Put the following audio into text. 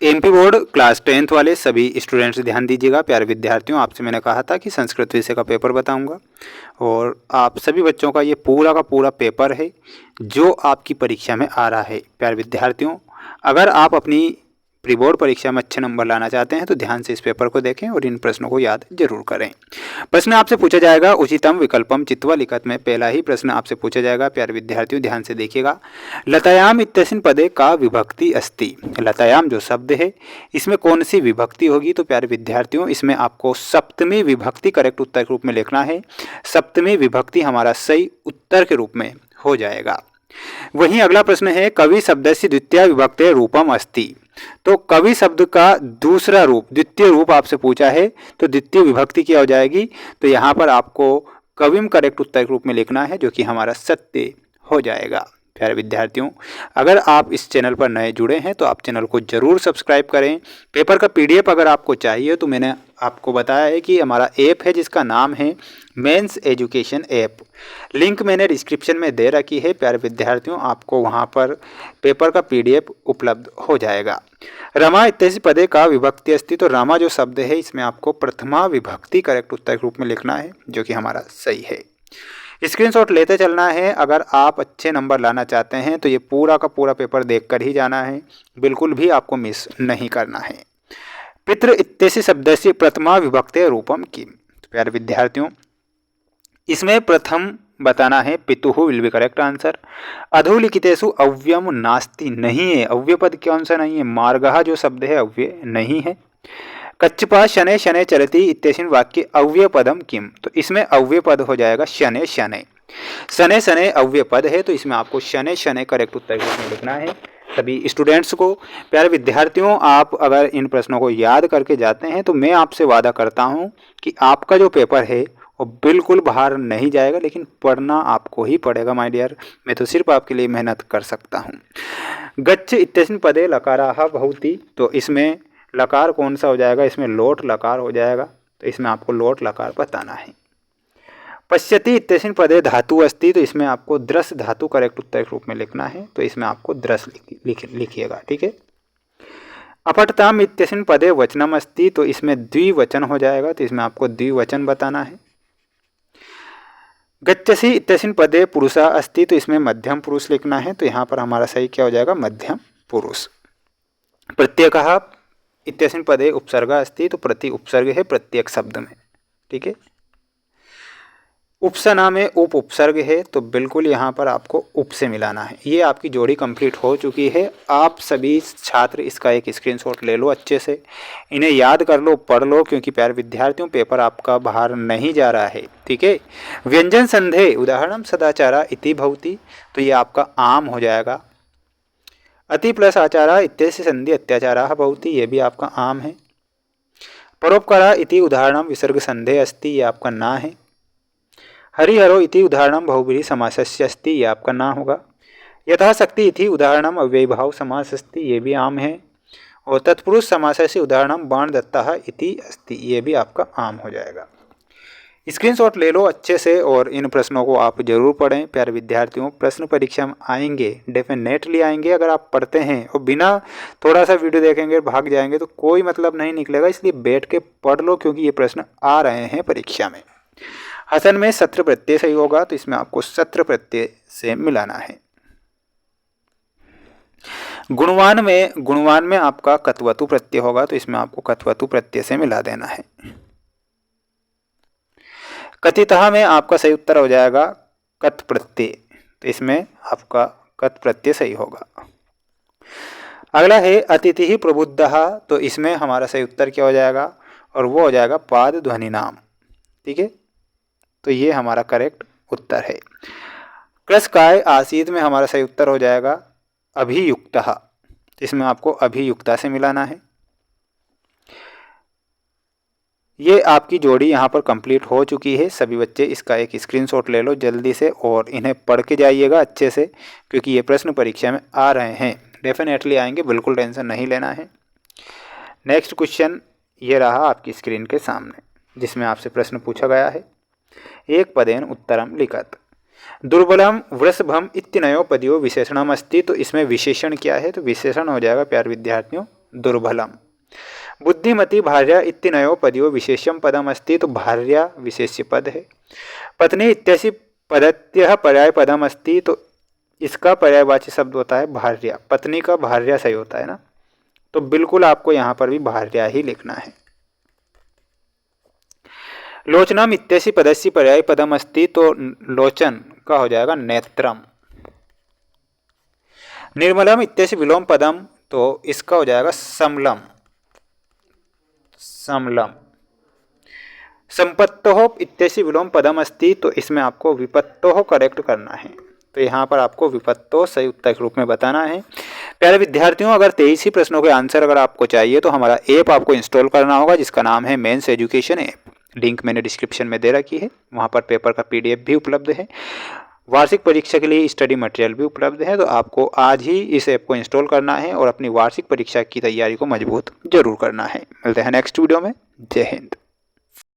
MP board class 10th वाले सभी students ध्यान दीजिएगा। प्यारे विद्यार्थियों, आपसे मैंने कहा था कि संस्कृत विषय का पेपर बताऊंगा और आप सभी बच्चों का ये पूरा का पूरा पेपर है जो आपकी परीक्षा में आ रहा है। प्यारे विद्यार्थियों, अगर आप अपनी प्री बोर्ड परीक्षा में अच्छे नंबर लाना चाहते हैं तो ध्यान से इस पेपर को देखें और इन प्रश्नों को याद जरूर करें। प्रश्न आपसे पूछा जाएगा उचितम विकल्पम चित्वा लिखत में पहला ही प्रश्न आपसे पूछा जाएगा। प्यारे विद्यार्थियों ध्यान से देखिएगा। लतायाम इत्यस्मिन् पदे का विभक्ति अस्ति। लतायाम जो शब्द है इसमें कौन सी विभक्ति होगी? तो प्यारे विद्यार्थियों इसमें आपको सप्तमी विभक्ति करेक्ट उत्तर के रूप में लिखना है। सप्तमी विभक्ति हमारा सही उत्तर के रूप में हो जाएगा। वहीं अगला प्रश्न है कवि शब्दस्य द्वितीय विभक्ते रूपम अस्ति। तो कवि शब्द का दूसरा रूप द्वितीय रूप आपसे पूछा है तो द्वितीय विभक्ति क्या हो जाएगी? तो यहाँ पर आपको कविम करेक्ट उत्तर के रूप में लिखना है जो कि हमारा सत्य हो जाएगा। प्यारे विद्यार्थियों, अगर आप इस चैनल पर नए जुड़े हैं तो आप चैनल को जरूर सब्सक्राइब करें। पेपर का पीडीएफ अगर आपको चाहिए तो मैंने आपको बताया है कि हमारा ऐप है जिसका नाम है मेंस एजुकेशन ऐप। लिंक मैंने डिस्क्रिप्शन में दे रखी है। प्यारे विद्यार्थियों, आपको वहां पर पेपर का पीडीएफ उपलब्ध हो जाएगा। रमा इत्यस्य पदे का विभक्ति अस्ति। तो रमा जो शब्द है इसमें आपको प्रथमा विभक्ति करेक्ट उत्तर के रूप में लिखना है जो कि हमारा सही है। स्क्रीनशॉट लेते चलना है। अगर आप अच्छे नंबर लाना चाहते हैं तो ये पूरा का पूरा पेपर देखकर ही जाना है, बिल्कुल भी आपको मिस नहीं करना है। पितृ इत्यस्य शब्दस्य प्रथमा विभक्ते रूपम किम। तो प्यारे विद्यार्थियों, इसमें प्रथम बताना है पितुः विल बी करेक्ट आंसर। अधोलिखितेषु अव्ययम नास्ति नहीं है, अव्यय पद कौन सा नहीं है? मार्गः जो शब्द है अव्यय नहीं है। कच्छपा शनै शनै चलति इत्यस्मिन् वाक्ये अव्यय पदम किम। तो इसमें अव्यय पद हो जाएगा शनै शनै। शनै शनै अव्यय पद है तो इसमें आपको शनै शनै करेक्ट उत्तर के रूप में लिखना है। सभी स्टूडेंट्स को, प्यारे विद्यार्थियों, आप अगर इन प्रश्नों को याद करके जाते हैं तो मैं आपसे वादा करता हूं कि आपका जो पेपर है वो बिल्कुल बाहर नहीं जाएगा, लेकिन पढ़ना आपको ही पड़ेगा माय डियर। मैं तो सिर्फ आपके लिए मेहनत कर सकता हूँ। गच्छ इत्यस्मिन् पदे लकाराः भवति। तो इसमें लकार कौन सा हो जाएगा? इसमें लोट लकार हो जाएगा, तो इसमें आपको लोट लकार बताना है। पश्यति इत्यस्मिन् पदे धातु अस्ति। तो इसमें आपको द्रस धातु करेक्ट उत्तर के रूप में लिखना है, तो इसमें आपको द्रस लिखिएगा, ठीक है। अपठताम इत्यस्मिन् पदे वचनम अस्ति। तो इसमें द्विवचन हो जाएगा, तो इसमें आपको द्विवचन बताना है। गच्छसि इत्यस्मिन् पदे पुरुषा अस्ति। तो इसमें मध्यम पुरुष लिखना है, तो यहाँ पर हमारा सही क्या हो जाएगा? मध्यम पुरुष। प्रत्येकः इत्यस्मिन् पदे उपसर्ग अस्ति। तो प्रति उपसर्ग है प्रत्येक शब्द में, ठीक है। उपसना में उप उपसर्ग है, तो बिल्कुल यहाँ पर आपको उप से मिलाना है। ये आपकी जोड़ी कंप्लीट हो चुकी है। आप सभी छात्र इसका एक स्क्रीनशॉट ले लो, अच्छे से इन्हें याद कर लो, पढ़ लो, क्योंकि प्यारे विद्यार्थियों पेपर आपका बाहर नहीं जा रहा है, ठीक है। व्यंजन संधे उदाहरणम सदाचारा इति भवति। तो ये आपका आम हो जाएगा। अति प्लस आचारा इत्यस्य संधि अत्याचारा भवति। ये भी आपका आम है। परोपकारा इति उदाहरणम विसर्ग संधे अस्ति। ये आपका ना है। हरिहरो इति उदाहरणम बहुब्रीहि समासस्य अस्ति। ये आपका ना होगा। यथाशक्ति इति उदाहरणम अव्ययीभाव समास अस्ति। ये भी आम है। और तत्पुरुष समासस्य उदाहरणम बाण दत्तः इति अस्ति। ये भी आपका आम हो जाएगा। स्क्रीनशॉट ले लो अच्छे से और इन प्रश्नों को आप जरूर पढ़ें। प्यारे विद्यार्थियों, प्रश्न परीक्षा में आएंगे, डेफिनेटली आएंगे। अगर आप पढ़ते हैं और बिना थोड़ा सा वीडियो देखेंगे भाग जाएंगे तो कोई मतलब नहीं निकलेगा। इसलिए बैठ के पढ़ लो, क्योंकि ये प्रश्न आ रहे हैं परीक्षा में। हसन में सत्र प्रत्यय सही होगा, तो इसमें आपको सत्र प्रत्यय से मिलाना है। गुणवान में आपका कत्वतु प्रत्यय होगा, तो इसमें आपको कत्वतु प्रत्यय से मिला देना है। कथितः में आपका सही उत्तर हो जाएगा कत प्रत्यय, तो इसमें आपका कत प्रत्यय सही होगा। अगला है अतिथि प्रबुद्धः। तो इसमें हमारा सही उत्तर क्या हो जाएगा? और वो हो जाएगा पाद ध्वनि नाम, ठीक है। तो ये हमारा करेक्ट उत्तर है। कृषकाय आसीत में हमारा सही उत्तर हो जाएगा अभियुक्तः। इसमें आपको अभियुक्ता से मिलाना है। ये आपकी जोड़ी यहाँ पर कंप्लीट हो चुकी है। सभी बच्चे इसका एक स्क्रीनशॉट ले लो जल्दी से और इन्हें पढ़ के जाइएगा अच्छे से, क्योंकि ये प्रश्न परीक्षा में आ रहे हैं, डेफिनेटली आएंगे, बिल्कुल टेंशन नहीं लेना है। नेक्स्ट क्वेश्चन ये रहा आपकी स्क्रीन के सामने, जिसमें आपसे प्रश्न पूछा गया है। एक पदेन उत्तरम लिखत। दुर्बलम वृषभम इत्यनयो पदयो विशेषणम अस्ति। तो इसमें विशेषण क्या है? तो विशेषण हो जाएगा प्यारे विद्यार्थियों दुर्बलम। बुद्धिमती भार्या इत्यनयो पदयो विशेष्यम पदम अस्ति, तो भार्या विशेष्य पद है। पत्नी इत्यसि पदत्यः पर्याय पदम अस्ति, तो इसका पर्यायवाची शब्द होता है भार्या। पत्नी का भार्या सही होता है ना, तो बिल्कुल आपको यहाँ पर भी भार्या ही लिखना है। लोचनम इत्यसि पदस्य पर्याय पदम अस्ति, तो लोचन का हो जाएगा नेत्रम। निर्मलम इत्यसि विलोम पदम, तो इसका हो जाएगा समलम, समलम। संपत्तोः इत्यसि विलोम पदम अस्ति, तो इसमें आपको विपत्तोः करेक्ट करना है, तो यहाँ पर आपको विपत्तो सही उत्तर के रूप में बताना है। प्यारे विद्यार्थियों, अगर 23 ही प्रश्नों के आंसर अगर आपको चाहिए तो हमारा ऐप आपको इंस्टॉल करना होगा, जिसका नाम है मेंस एजुकेशन ऐप। लिंक मैंने डिस्क्रिप्शन में दे रखी है, वहाँ पर पेपर का PDF भी उपलब्ध है, वार्षिक परीक्षा के लिए स्टडी मटेरियल भी उपलब्ध है। तो आपको आज ही इस ऐप को इंस्टॉल करना है और अपनी वार्षिक परीक्षा की तैयारी को मजबूत जरूर करना है। मिलते हैं नेक्स्ट वीडियो में। जय हिंद।